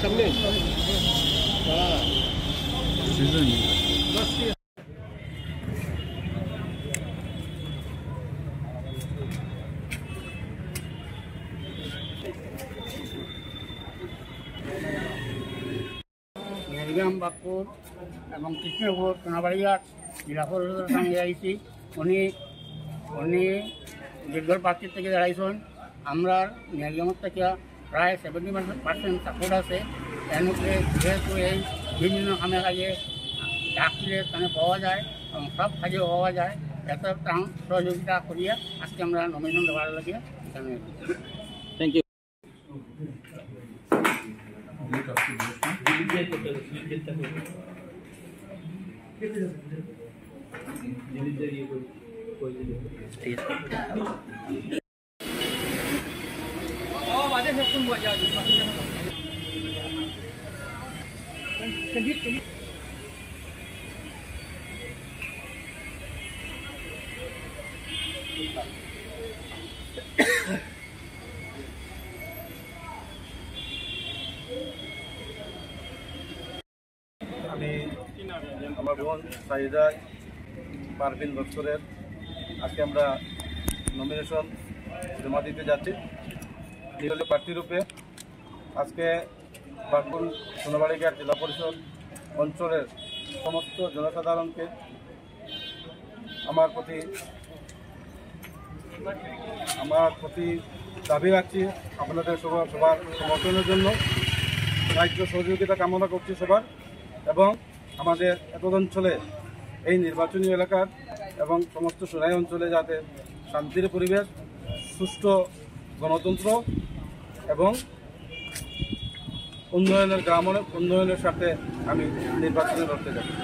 সামনে মেরিগাম বাপুর এবং কৃষ্ণপুর সোনাবাড়িঘাট জেলা পরিষদের সঙ্গে আইছি উনি দীর্ঘ প্রার্থীর থেকে দাঁড়াইছেন। আমরা মেরিগামের থেকে প্রায় 70% সাপোর্ট আছে। এর মধ্যে যেহেতু এই বিভিন্ন কামে কাজে ডাকলে তাহলে পাওয়া যায় এবং সব কাজে পাওয়া যায়, এত সহযোগিতা করিয়া আজকে আমরা নমিনেশন দেওয়ার লাগে এখানে। Thank you. আমি আমার বোন সাইদা পারভিন লস্করের আজকে আমরা নমিনেশন জমা দিতে যাচ্ছি নির্দলীয় প্রার্থী রূপে। আজকে বাগবন সোনাবাড়িঘাট জেলা পরিষদ অঞ্চলের সমস্ত জনসাধারণকে আমার প্রতি দাবি রাখছি আপনাদের সবার সমর্থনের জন্য সাহায্য সহযোগিতা কামনা করছি সবার, এবং আমাদের এতদ অঞ্চলে এই নির্বাচনী এলাকার এবং সমস্ত সোনাই অঞ্চলে যাতে শান্তির পরিবেশ, সুষ্ঠু গণতন্ত্র এবং উন্নয়নের গ্রাম উন্নয়নের সাথে আমি নির্বাচনে লড়তে যাচ্ছি।